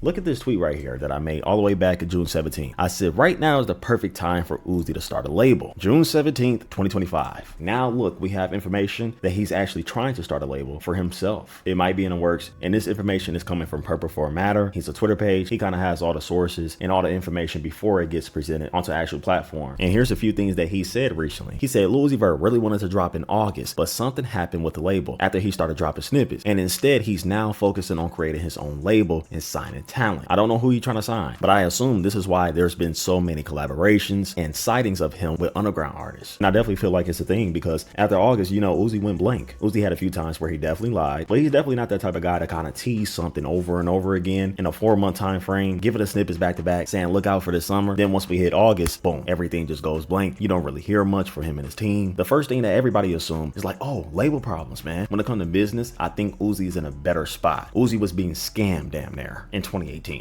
Look at this tweet right here that I made all the way back in June 17th. I said, right now is the perfect time for Uzi to start a label. June 17th, 2025. Now look, we have information that he's actually trying to start a label for himself. It might be in the works, and this information is coming from Purple for a Matter. He's a Twitter page. He kind of has all the sources and all the information before it gets presented onto actual platform. And here's a few things that he said recently. He said Lil Uzi Vert really wanted to drop in August, but something happened with the label after he started dropping snippets. And instead, he's now focusing on creating his own label and signing talent. I don't know who he's trying to sign, but I assume this is why there's been so many collaborations and sightings of him with underground artists. And I definitely feel like it's a thing because after August, you know, Uzi went blank. Uzi had a few times where he definitely lied, but he's definitely not that type of guy to kind of tease something over and over again in a 4-month time frame, give it a snippets back to back, saying look out for this summer. Then once we hit August, boom, everything just goes blank. You don't really hear much from him and his team. The first thing that everybody assumed is like, oh, label problems, man. When it comes to business, I think Uzi is in a better spot. Uzi was being scammed damn near in 2018.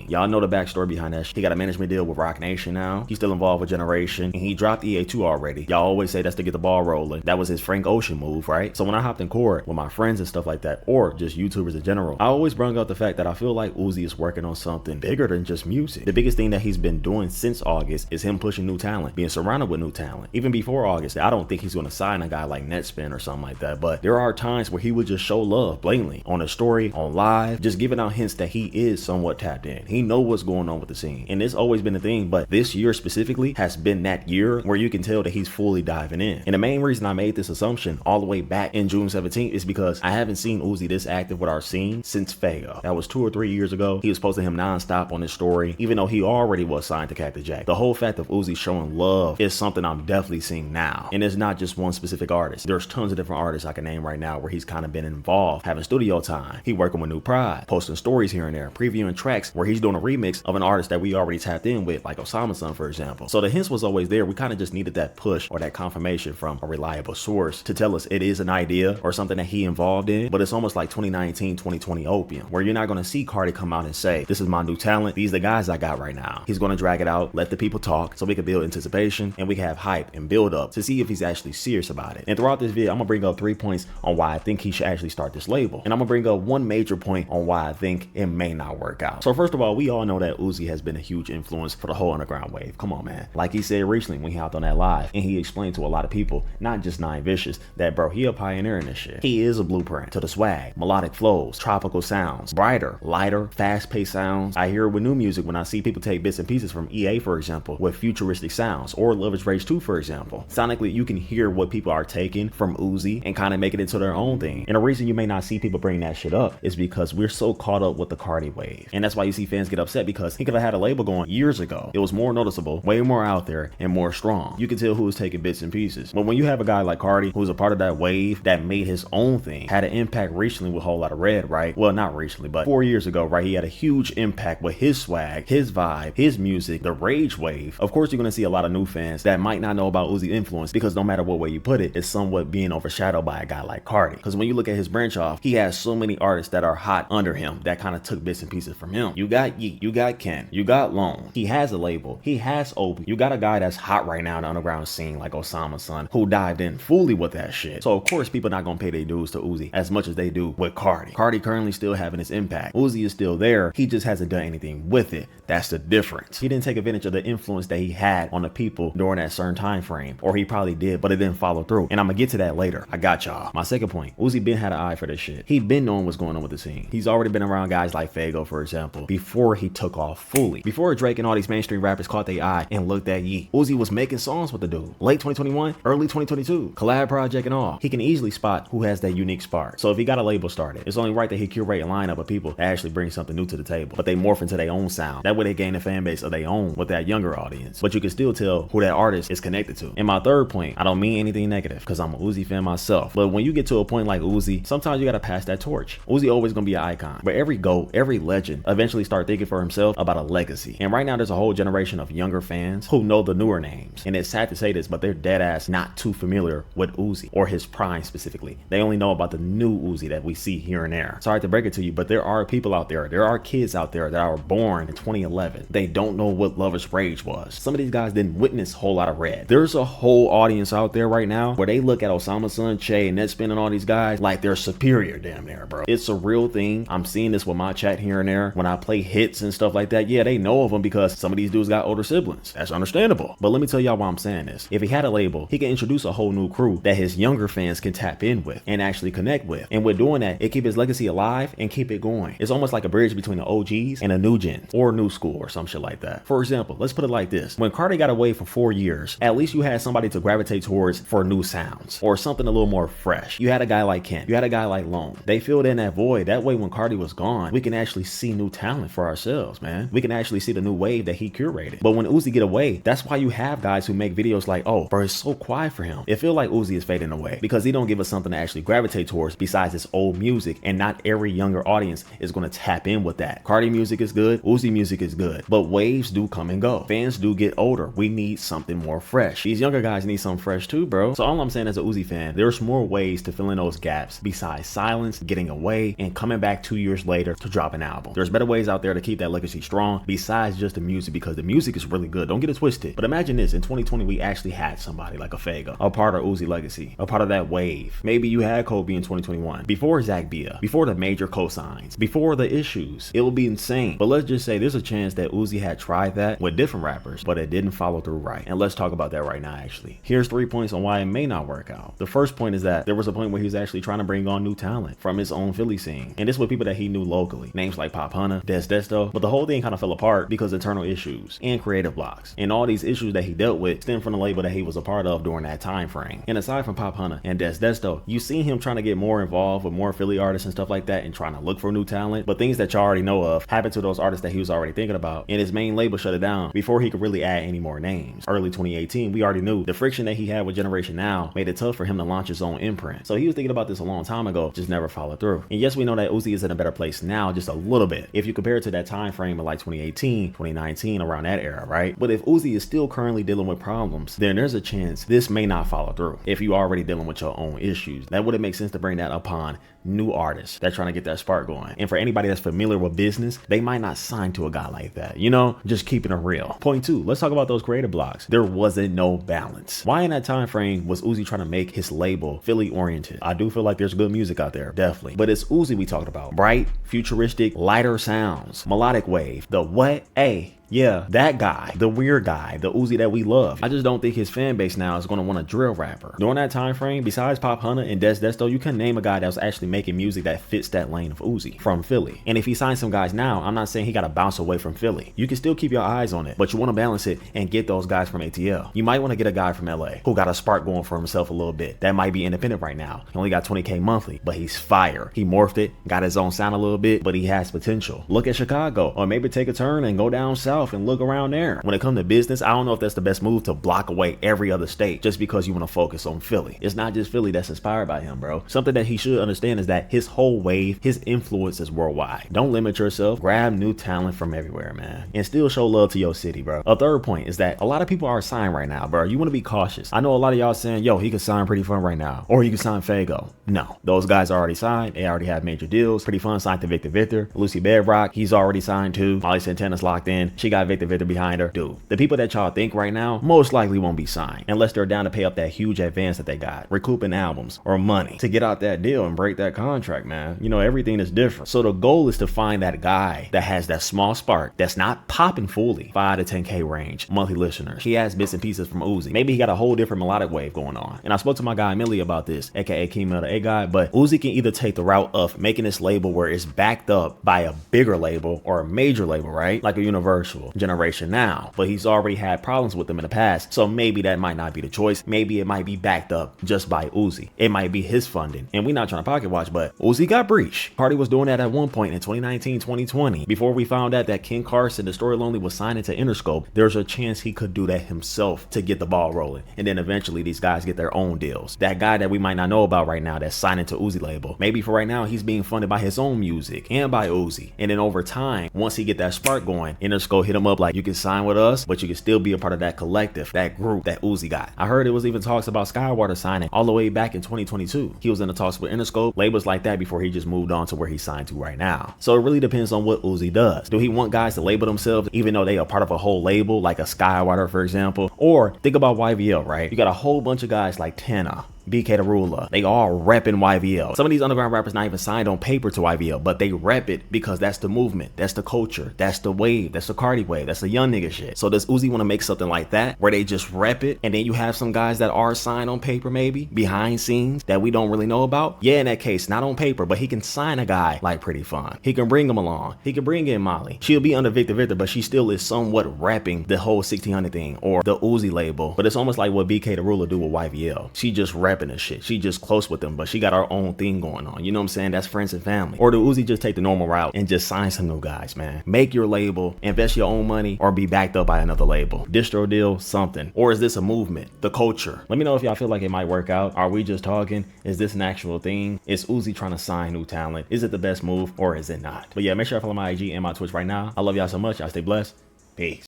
Y'all know the backstory behind that. He got a management deal with Roc Nation now. He's still involved with Generation, and he dropped EA2 already. Y'all always say that's to get the ball rolling. That was his Frank Ocean move, right? So when I hopped in court with my friends and stuff like that, or just YouTubers in general, I always bring up the fact that I feel like Uzi is working on something bigger than just music. The biggest thing that he's been doing since August is him pushing new talent, being surrounded with new talent. Even before August, I don't think he's going to sign a guy like Netspin or something like that, but there are times where he would just show love blatantly on a story, on live, just giving out hints that he is somewhat tapped in. He knows what's going on with the scene, and it's always been a thing, but this year specifically has been that year where you can tell that he's fully diving in. And the main reason I made this assumption all the way back in June 17th is because I haven't seen Uzi this active with our scene since Fago. That was 2 or 3 years ago. He was posting him nonstop on his story, even though he already was signed to Cactus Jack. The whole fact of Uzi showing love is something I'm definitely seeing now, and it's not just one specific artist. There's tons of different artists I can name right now where he's kind of been involved, having studio time. He working with New Pride, posting stories here and there, previewing tracks where he's doing a remix of an artist that we already tapped in with, like Osama Son, for example. So the hints was always there. We kind of just needed that push or that confirmation from a reliable source to tell us it is an idea or something that he involved in. But it's almost like 2019, 2020 opium, where you're not going to see Cardi come out and say, this is my new talent. These are the guys I got right now. He's going to drag it out, let the people talk so we can build anticipation and we can have hype and build up to see if he's actually serious about it. And throughout this video, I'm going to bring up 3 points on why I think he should actually start this label. And I'm going to bring up one major point on why I think it may not work out. So first of all, we all know that Uzi has been a huge influence for the whole underground wave. Come on, man. Like he said recently when he hopped on that live, and he explained to a lot of people, not just Nine Vicious, that bro, he a pioneer in this shit. He is a blueprint to the swag, melodic flows, tropical sounds, brighter, lighter, fast-paced sounds. I hear it with new music when I see people take bits and pieces from EA, for example, with futuristic sounds, or Love is Rage 2, for example. Sonically, you can hear what people are taking from Uzi and kind of make it into their own thing. And the reason you may not see people bring that shit up is because we're so caught up with the Cardi wave. And that's why you see fans get upset, because he could have had a label going years ago. It was more noticeable, way more out there, and more strong. You can tell who was taking bits and pieces. But when you have a guy like Cardi, who's a part of that wave that made his own thing, had an impact recently with Whole Lotta Red, right? Well, not recently, but 4 years ago, right? He had a huge impact with his swag, his vibe, his music, the rage wave. Of course, you're gonna see a lot of new fans that might not know about Uzi's influence, because no matter what way you put it, it's somewhat being overshadowed by a guy like Cardi. Because when you look at his branch off, he has so many artists that are hot under him that kind of took bits and pieces from him. You got Yeet, you got Ken, you got Lone. He has a label, he has Obi. You got a guy that's hot right now in the underground scene like Osama Son, who dived in fully with that shit. So of course people not gonna pay their dues to Uzi as much as they do with Cardi. Cardi currently still having his impact. Uzi is still there, he just hasn't done anything with it. That's the difference. He didn't take advantage of the influence that he had on the people during that certain time frame, or he probably did, but it didn't follow through. And I'm gonna get to that later. I got y'all. My second point, Uzi been had an eye for this shit. He been knowing what's going on with the scene. He's already been around guys like Fago, for example, before he took off fully. Before Drake and all these mainstream rappers caught their eye and looked at Yeet, Uzi was making songs with the dude. Late 2021, early 2022, collab project and all. He can easily spot who has that unique spark. So if he got a label started, it's only right that he curate a lineup of people that actually bring something new to the table, but they morph into their own sound. That way they gain a fan base of their own with that younger audience, but you can still tell who that artist is connected to. And my third point, I don't mean anything negative because I'm a Uzi fan myself, but when you get to a point like Uzi, sometimes you gotta pass that torch. Uzi always gonna be an icon, but every GOAT, every legend eventually start thinking for himself about a legacy. And right now there's a whole generation of younger fans who know the newer names, and it's sad to say this, but they're dead ass not too familiar with Uzi or his prime specifically. They only know about the new Uzi that we see here and there. Sorry to break it to you, but there are people out there are kids out there that are born in 2011. They don't know what Love is Rage was. Some of these guys didn't witness Whole Lotta Red. There's a whole audience out there right now where they look at Osama Son, Che, and Netspin and all these guys like they're superior damn near, bro. It's a real thing. I'm seeing this with my chat here and there when when I play hits and stuff like that, yeah, they know of him because some of these dudes got older siblings. That's understandable. But let me tell y'all why I'm saying this. If he had a label, he can introduce a whole new crew that his younger fans can tap in with and actually connect with. And with doing that, it keep his legacy alive and keep it going. It's almost like a bridge between the OGs and a new gen or new school or some shit like that. For example, let's put it like this. When Cardi got away for 4 years, at least you had somebody to gravitate towards for new sounds or something a little more fresh. You had a guy like Kent. You had a guy like Lone. They filled in that void. That way when Cardi was gone, we can actually see new talent for ourselves, man. We can actually see the new wave that he curated. But when Uzi get away, that's why you have guys who make videos like, oh, bro, it's so quiet for him. It feel like Uzi is fading away because he don't give us something to actually gravitate towards besides his old music, and not every younger audience is going to tap in with that. Cardi music is good, Uzi music is good, but waves do come and go. Fans do get older. We need something more fresh. These younger guys need something fresh too, bro. So all I'm saying as a Uzi fan, there's more ways to fill in those gaps besides silence, getting away, and coming back 2 years later to drop an album. There's better ways out there to keep that legacy strong besides just the music, because the music is really good. Don't get it twisted. But imagine this, in 2020, we actually had somebody like a Fega, a part of Uzi legacy, a part of that wave. Maybe you had Kobe in 2021, before Zach Bia, before the major cosigns, before the issues. It would be insane. But let's just say there's a chance that Uzi had tried that with different rappers, but it didn't follow through right. And let's talk about that right now, actually. Here's 3 points on why it may not work out. The first point is that there was a point where he was actually trying to bring on new talent from his own Philly scene. And this with people that he knew locally. Names like Pop Hunter, Des Desto. But the whole thing kind of fell apart because of internal issues and creative blocks. And all these issues that he dealt with stem from the label that he was a part of during that time frame. And aside from Pop Hunter and Des Desto, you seen him trying to get more involved with more Philly artists and stuff like that and trying to look for new talent. But things that you already know of happened to those artists that he was already thinking about. And his main label shut it down before he could really add any more names. Early 2018, we already knew the friction that he had with Generation Now made it tough for him to launch his own imprint. So he was thinking about this a long time ago, just never followed through. And yes, we know that Uzi is in a better place now, just a little bit, if you compare it to that time frame of like 2018, 2019, around that era, right? But if Uzi is still currently dealing with problems, then there's a chance this may not follow through. If you already dealing with your own issues, that wouldn't make sense to bring that upon new artists that trying to get that spark going. And for anybody that's familiar with business, they might not sign to a guy like that, you know, just keeping it real. Point 2, let's talk about those creative blocks. There wasn't no balance. Why in that time frame was Uzi trying to make his label Philly oriented? I do feel like there's good music out there, definitely, but it's Uzi we talked about. Bright, futuristic, lighter sounds, melodic wave, the what? A. Yeah, that guy, the weird guy, the Uzi that we love. I just don't think his fan base now is going to want a drill rapper. During that time frame, besides Pop Hunter and Des Desto, you couldn't name a guy that was actually making music that fits that lane of Uzi from Philly. And if he signs some guys now, I'm not saying he got to bounce away from Philly. You can still keep your eyes on it, but you want to balance it and get those guys from ATL. You might want to get a guy from LA who got a spark going for himself a little bit. That might be independent right now. He only got 20K monthly, but he's fire. He morphed it, got his own sound a little bit, but he has potential. Look at Chicago, or maybe take a turn and go down south and look around there. When it comes to business, I don't know if that's the best move to block away every other state just because you want to focus on Philly. It's not just Philly that's inspired by him, bro. Something that he should understand is that his whole wave, his influence is worldwide. Don't limit yourself. Grab new talent from everywhere, man, and still show love to your city, bro. A third point is that a lot of people are signed right now, bro. You want to be cautious. I know a lot of y'all saying, yo, he could sign Prettifun right now, or he could sign Fago. No, those guys are already signed. They already have major deals. Prettifun signed to Victor. Lucy Bedrock, he's already signed too. Molly Santana's locked in. She got Victor behind her. Dude, the people that y'all think right now most likely won't be signed unless they're down to pay up that huge advance that they got, recouping albums or money to get out that deal and break that contract, man. You know, everything is different. So the goal is to find that guy that has that small spark that's not popping fully, 5 to 10K range monthly listeners. He has bits and pieces from Uzi. Maybe he got a whole different melodic wave going on. And I spoke to my guy Millie about this, aka Keemel the A guy, but Uzi can either take the route of making this label where it's backed up by a bigger label or a major label, right? Like a Universal, Generation Now. But he's already had problems with them in the past, so maybe that might not be the choice. Maybe it might be backed up just by Uzi. It might be his funding, and we're not trying to pocket watch, but Uzi got breached. Cardi was doing that at one point in 2019, 2020. Before we found out that Ken Carson, the Story Lonely, was signing to Interscope, there's a chance he could do that himself to get the ball rolling, and then eventually these guys get their own deals. That guy that we might not know about right now that's signing to Uzi label, maybe for right now he's being funded by his own music and by Uzi, and then over time, once he get that spark going, Interscope hit him up like, you can sign with us, but you can still be a part of that collective, that group that Uzi got. I heard it was even talks about Skaiwater signing all the way back in 2022. He was in the talks with Interscope, labels like that, before he just moved on to where he signed to right now. So it really depends on what Uzi does. Do he want guys to label themselves even though they are part of a whole label, like a Skaiwater, for example? Or think about YVL, right? You got a whole bunch of guys like Tana, BK the Ruler. They all repping YVL. Some of these underground rappers not even signed on paper to YVL, but they rep it because that's the movement, that's the culture, that's the wave, that's the Cardi wave, that's the young nigga shit. So does Uzi want to make something like that where they just rep it, and then you have some guys that are signed on paper maybe behind scenes that we don't really know about? Yeah, in that case, not on paper, but he can sign a guy like Prettifun. He can bring him along. He can bring in Molly. She'll be under Victor, but she still is somewhat rapping the whole 1600 thing or the Uzi label. But it's almost like what BK the Ruler do with YVL. She just rapping the shit. She just close with them, but she got her own thing going on. You know what I'm saying? That's friends and family. Or do Uzi just take the normal route and just sign some new guys, man? Make your label, invest your own money, or be backed up by another label. Distro deal, something. Or is this a movement? The culture. Let me know if y'all feel like it might work out. Are we just talking? Is this an actual thing? Is Uzi trying to sign new talent? Is it the best move or is it not? But yeah, make sure I follow my IG and my Twitch right now. I love y'all so much. Y'all stay blessed. Peace.